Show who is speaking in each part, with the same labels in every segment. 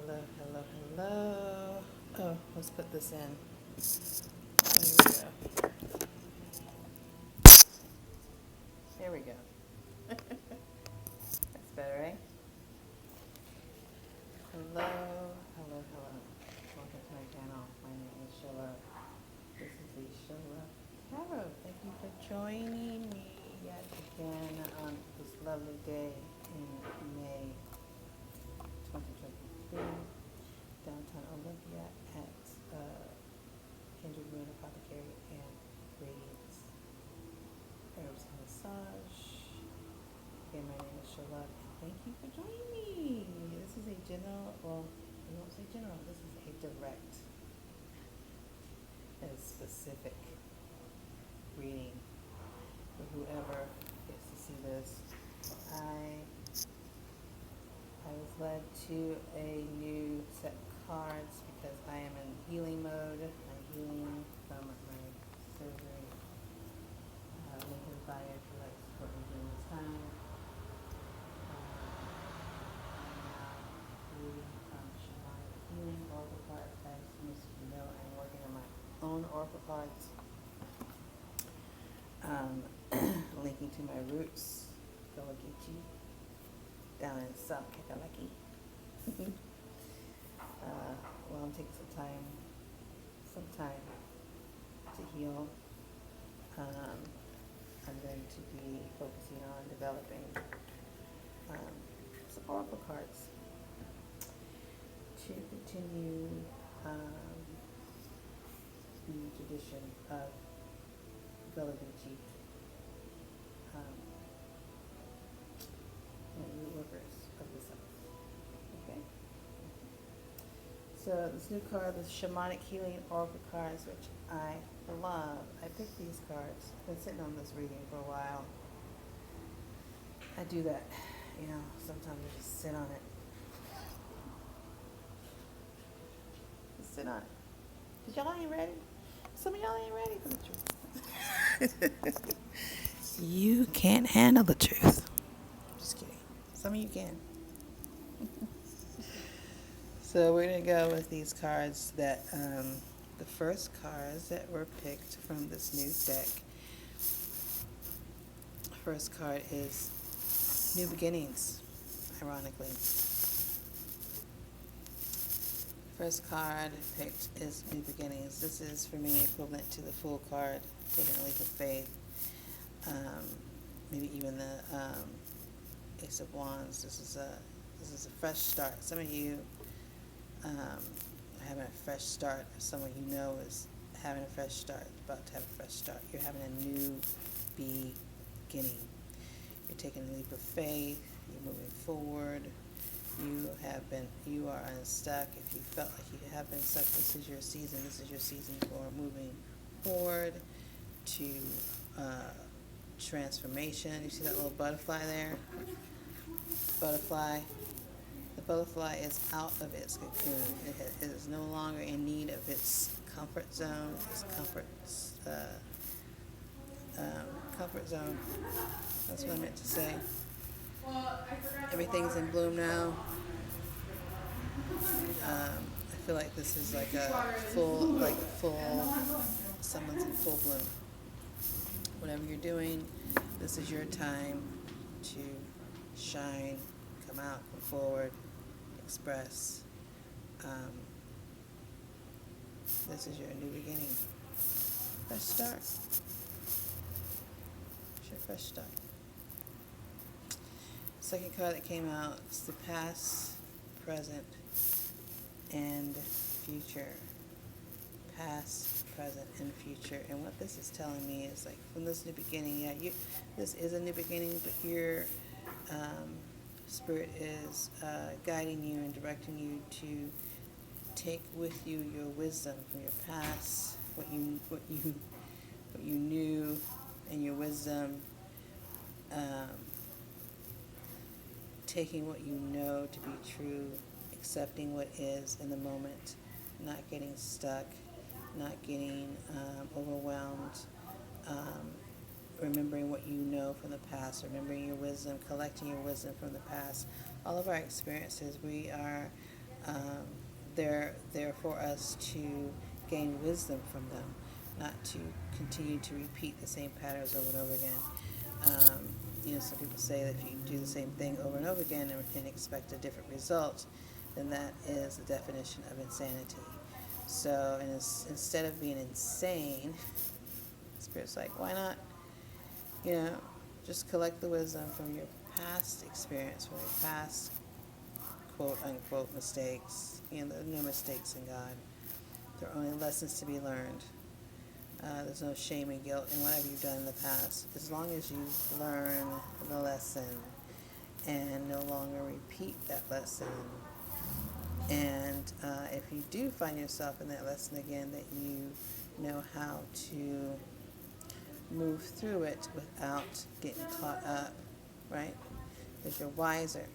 Speaker 1: Hello, hello, hello. Oh, let's put this in. Oh, here we go. Here we go. That's better, right? Hello, hello, hello. Welcome to my channel. My name is Shola. This is the Shola Tarot. Thank you for joining me yet again on this lovely day in May 2023, downtown Olympia at Kendrick Moon Apothecary and Radiance Herbs and Massage. Again, my name is Charlotte, and thank you for joining me. This is a general, well, I won't say general, this is a direct and specific reading for whoever gets to see this. I was led to a new set of cards because I am in healing mode. I'm healing from my surgery. Link in the bio if you'd like to support me during this time. Reading from Shamanic Healing Oracle cards. As most of you know, I'm working on my own Oracle cards. Linking to my roots, Gullah-Geechee, down in South Kakalaki. Well, I'm taking some time to heal. I'm going to be focusing on developing some Oracle cards to continue the tradition of Gullah-Geechee and root workers of the South. Okay? So this new card, the Shamanic Healing Oracle cards, which I love. I picked these cards. I've been sitting on this reading for a while. I do that, sometimes I just sit on it. Just sit on it. Because y'all ain't ready. Some of y'all ain't ready for the truth. You can't handle the truth. Just kidding. Some of you can. So we're going to go with these cards that, the first cards that were picked from this new deck. First card is New Beginnings, ironically. First card picked is New Beginnings. This is, for me, equivalent to the Fool card, taking a leap of faith. Maybe even the Ace of Wands. This is a fresh start. Some of you are having a fresh start. Someone you know is having a fresh start, about to have a fresh start. You're having a new beginning. You're taking a leap of faith. You're moving forward. You are unstuck. If you felt like you have been stuck, this is your season. This is your season for moving forward to transformation. You see that little butterfly there? Butterfly. The butterfly is out of its cocoon. It is no longer in need of its comfort zone. Its comfort zone. That's what I meant to say. Everything's in bloom now. I feel like this is like someone's in full bloom. Whatever you're doing, this is your time to shine, come out, come forward, express. This is your new beginning. Fresh start. It's your fresh start. Second card that came out is the past, present, and future. Past, present, and future. And what this is telling me is, like, from this new beginning, this is a new beginning, but your spirit is guiding you and directing you to take with you your wisdom from your past, what you knew, and your wisdom. Taking what you know to be true, accepting what is in the moment, not getting stuck, not getting overwhelmed, remembering what you know from the past, remembering your wisdom, collecting your wisdom from the past. All of our experiences, we are Um, they're there for us to gain wisdom from them, not to continue to repeat the same patterns over and over again. Some people say that if you do the same thing over and over again and expect a different result, then that is the definition of insanity. So, instead of being insane, Spirit's like, why not, you know, just collect the wisdom from your past experience, from your past quote unquote mistakes. There are no mistakes in God. There are only lessons to be learned. There's no shame and guilt in whatever you've done in the past. As long as you learn the lesson and no longer repeat that lesson. And if you do find yourself in that lesson again, that you know how to move through it without getting caught up, right? Because you're wiser.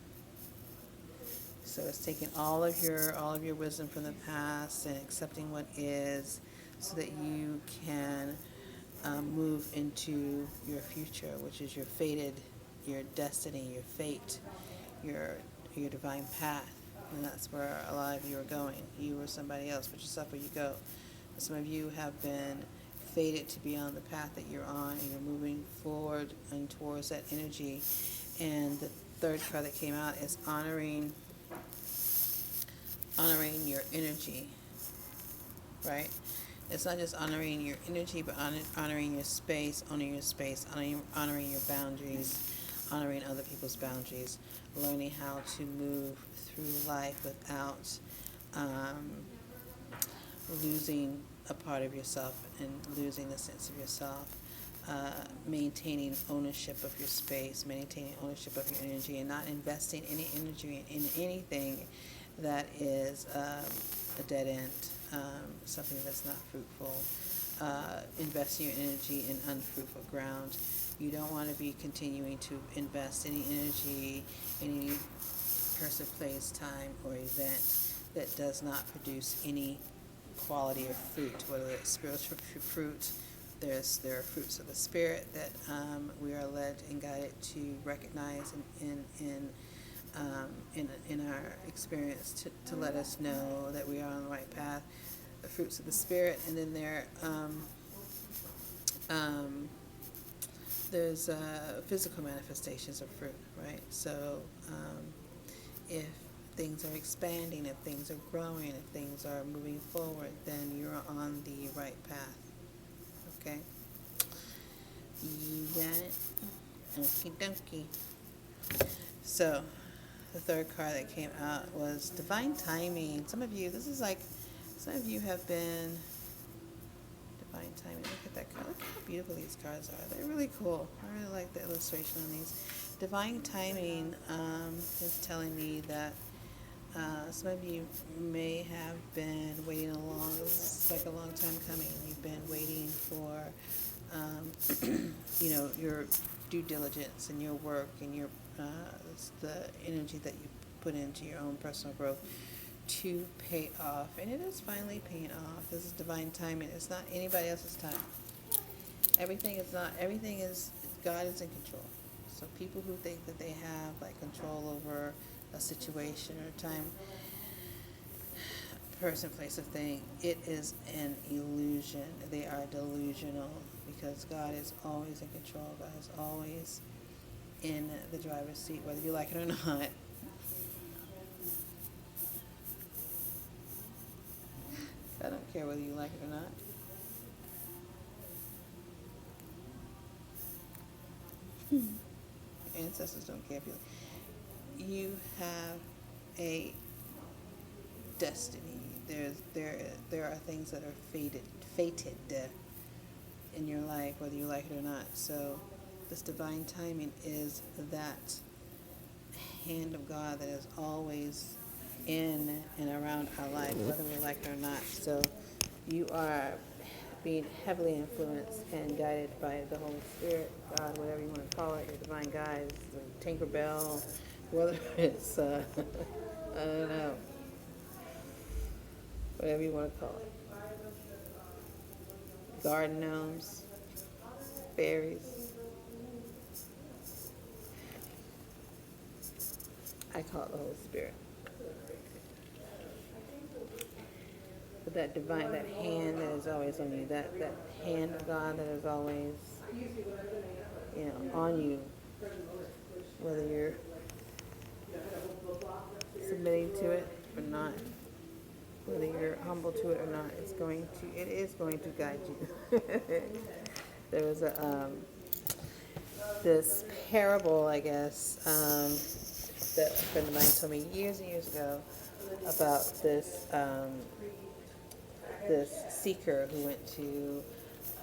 Speaker 1: So it's taking all of your wisdom from the past and accepting what is, so that you can move into your future, which is your destiny, your fate, your divine path. And that's where a lot of you are going. You or somebody else, but yourself where you go. Some of you have been fated to be on the path that you're on, and you're moving forward and towards that energy. And the third card that came out is honoring your energy, right? It's not just honoring your energy, but honoring your space, honoring your boundaries, honoring other people's boundaries, learning how to move through life without losing a part of yourself and losing the sense of yourself, maintaining ownership of your space, maintaining ownership of your energy, and not investing any energy in anything that is a dead end, something that's not fruitful, investing your energy in unfruitful ground. You don't want to be continuing to invest any energy, any person, place, time, or event that does not produce any quality of fruit, whether it's spiritual fruit. There are fruits of the Spirit that we are led and guided to recognize in our experience to let us know that we are on the right path. The fruits of the Spirit, and then there's physical manifestations of fruit, right? So if things are expanding, if things are growing, if things are moving forward, then you're on the right path. Okay? You got it? Okie dokie. So, the third card that came out was Divine Timing. Some of you have been Divine Timing. Look at that card. Look how beautiful these cards are. They're really cool. I really like the illustration on these. Divine Timing is telling me that some of you may have been waiting it's like a long time coming. You've been waiting for, your due diligence and your work and your the energy that you put into your own personal growth to pay off. And it is finally paying off. This is divine timing. It's not anybody else's time. Everything is, God is in control. So people who think that they have control over a situation or time, person, place, or thing, it is an illusion. They are delusional, because God is always in control. God is always in the driver's seat, whether you like it or not. I don't care whether you like it or not. Your ancestors don't care if you have a destiny. There are things that are fated in your life, whether you like it or not. So this divine timing is that hand of God that is always in and around our life, whether we like it or not. So you are being heavily influenced and guided by the Holy Spirit, God, whatever you want to call it, your divine guides, the Tinkerbell, whether it's, I don't know, whatever you want to call it. Garden gnomes, fairies. I call it the Holy Spirit. that divine, that hand that is always on you, that hand of God that is always, on you, whether you're submitting to it or not, whether you're humble to it or not, it is going to guide you. There was this parable, I guess, that a friend of mine told me years and years ago about this seeker who went to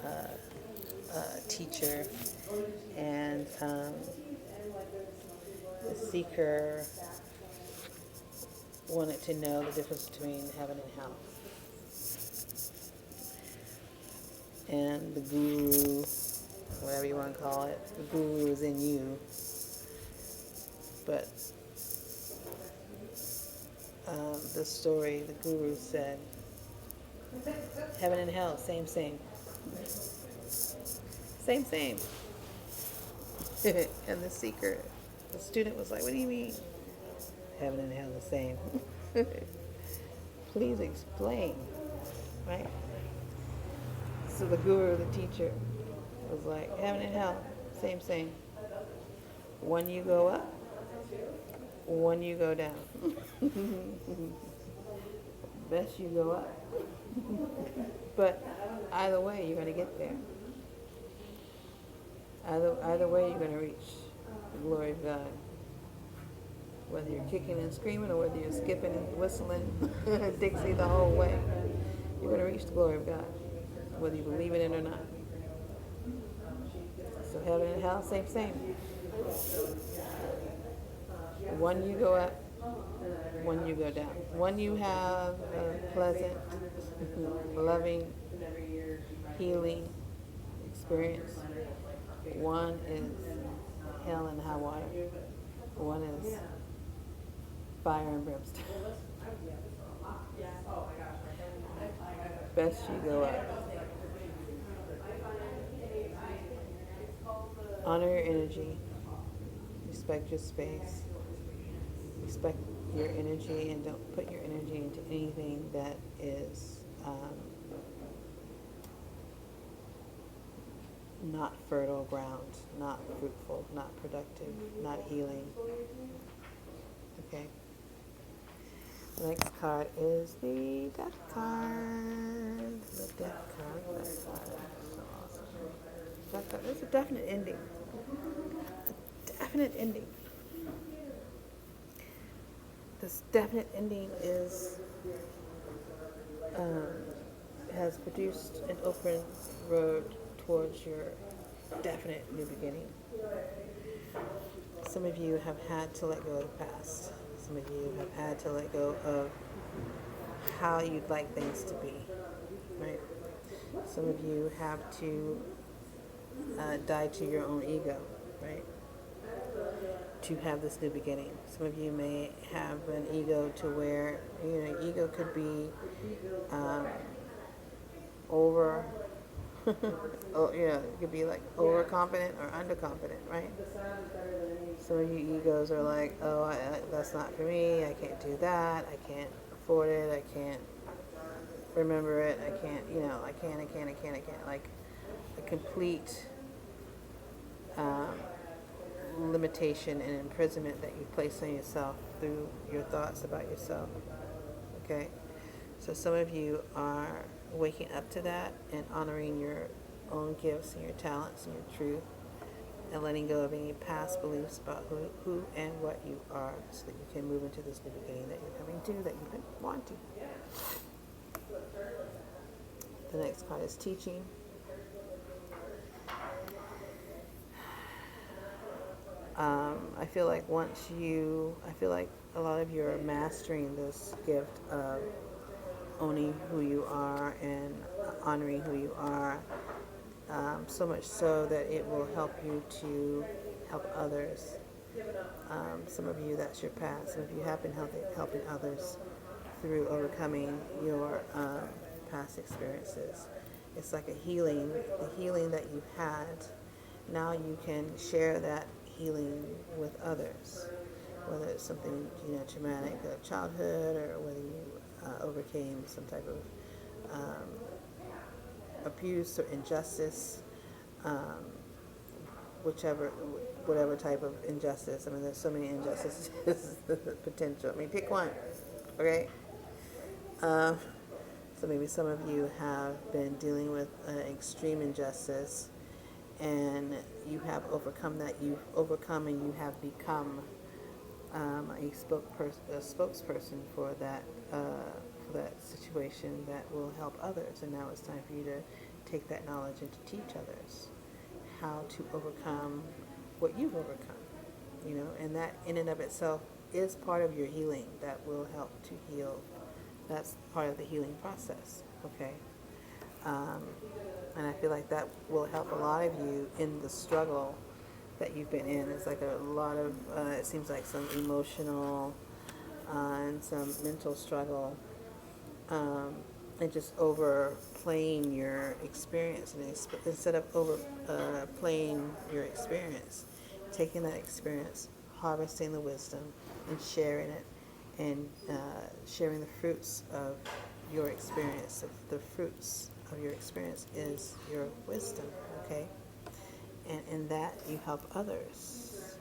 Speaker 1: a teacher, and the seeker wanted to know the difference between heaven and hell. And the guru, whatever you want to call it, the guru is in you. But the story, the guru said, heaven and hell, same. Same. And the seeker, the student was like, what do you mean? Heaven and hell the same. Please explain, right? So the guru, the teacher, was like, heaven and hell, same. One you go up, one you go down. Best you go up. But either way, you're going to get there. Either way, you're going to reach the glory of God. Whether you're kicking and screaming or whether you're skipping and whistling Dixie the whole way, you're going to reach the glory of God, whether you believe in it or not. So heaven and hell, same. One you go up, one you go down. One you have a pleasant, loving, healing experience. One is hell and high water. One is fire and brimstone. Best you go up. Honor your energy. Respect your space. Respect your energy, and don't put your energy into anything that is not fertile ground, not fruitful, not productive, not healing. Okay. The next card is the Death card. The Death card. So awesome. Death card. It's a definite ending. A definite ending. This definite ending has produced an open road towards your definite new beginning. Some of you have had to let go of the past. Some of you have had to let go of how you'd like things to be, right? Some of you have to die to your own ego, right? To have this new beginning. Some of you may have an ego to where, ego could be over, it could be like overconfident or underconfident, right? Some of you egos are like, that's not for me, I can't do that, I can't afford it, I can't remember it, I can't, I can't, like a complete limitation and imprisonment that you place on yourself through your thoughts about yourself. Okay? So some of you are waking up to that and honoring your own gifts and your talents and your truth, and letting go of any past beliefs about who and what you are, so that you can move into this new beginning that you're coming to, that you've been wanting. The next card is teaching. I feel like a lot of you are mastering this gift of owning who you are and honoring who you are, so much so that it will help you to help others. Some of you, that's your past. Some of you have been helping others through overcoming your past experiences. It's like the healing that you've had. Now you can share that healing with others, whether it's something traumatic of childhood, or whether you overcame some type of abuse or injustice, um, whichever, whatever type of injustice. I mean, there's so many injustices potential. I mean, pick one, okay? Uh, so maybe some of you have been dealing with extreme injustice, and you have overcome that. You've overcome, and you have become a spokesperson for that situation that will help others. And now it's time for you to take that knowledge and to teach others how to overcome what you've overcome. And that in and of itself is part of your healing. That will help to heal. That's part of the healing process. Okay. And I feel like that will help a lot of you in the struggle that you've been in. It's like a lot of, it seems like some emotional and some mental struggle, and just overplaying your experience. And instead of overplaying your experience, taking that experience, harvesting the wisdom, and sharing it, and sharing the fruits of your experience. The fruits of your experience is your wisdom, okay? And in that, you help others,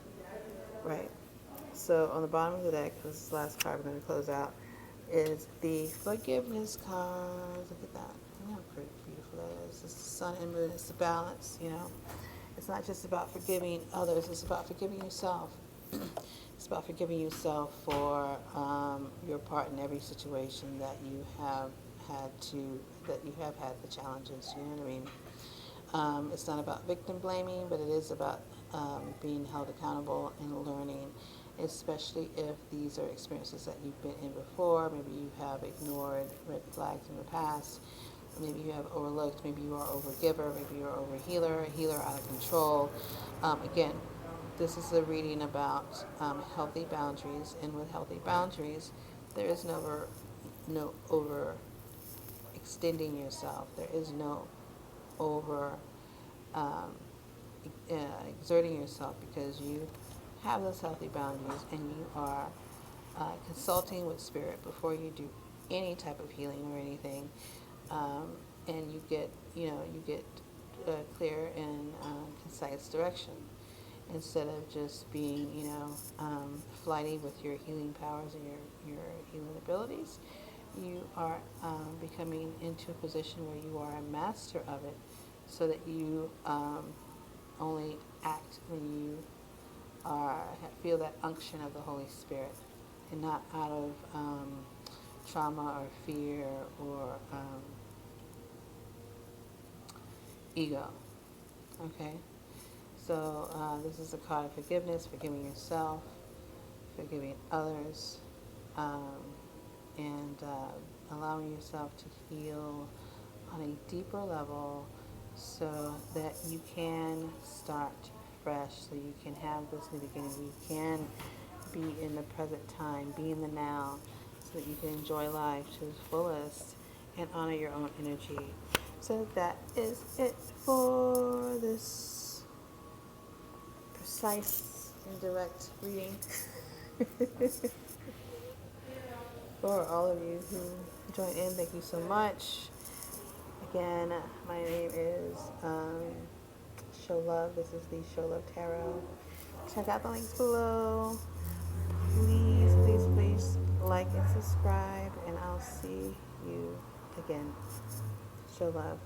Speaker 1: right? So on the bottom of the deck, this is the last card we're going to close out, is the forgiveness card. Look at that. Look how pretty, beautiful that is. It's the sun and moon. It's the balance, It's not just about forgiving others. It's about forgiving yourself. It's about forgiving yourself for your part in every situation that you have had the challenges. You know what I mean? It's not about victim blaming, but it is about being held accountable and learning, especially if these are experiences that you've been in before. Maybe you have ignored red flags in the past. Maybe you have overlooked. Maybe you are overgiver. Maybe you're overhealer, a healer out of control. Again, this is a reading about healthy boundaries, and with healthy boundaries, there is no over extending yourself. There is no over exerting yourself, because you have those healthy boundaries, and you are consulting with spirit before you do any type of healing or anything, and you get clear and concise direction, instead of just being flighty with your healing powers and your healing abilities. You are becoming into a position where you are a master of it, so that you only act when you feel that unction of the Holy Spirit, and not out of trauma or fear or ego. Okay? So this is a card of forgiveness, forgiving yourself, forgiving others, and allowing yourself to heal on a deeper level, so that you can start fresh, so you can have this new beginning, you can be in the present time, be in the now, so that you can enjoy life to the fullest and honor your own energy. So that is it for this precise and direct reading. For all of you who joined in, thank you so much. Again, my name is Show Love. This is the Show Love Tarot. Check out the links below. Please, please, please like and subscribe, and I'll see you again. Show love.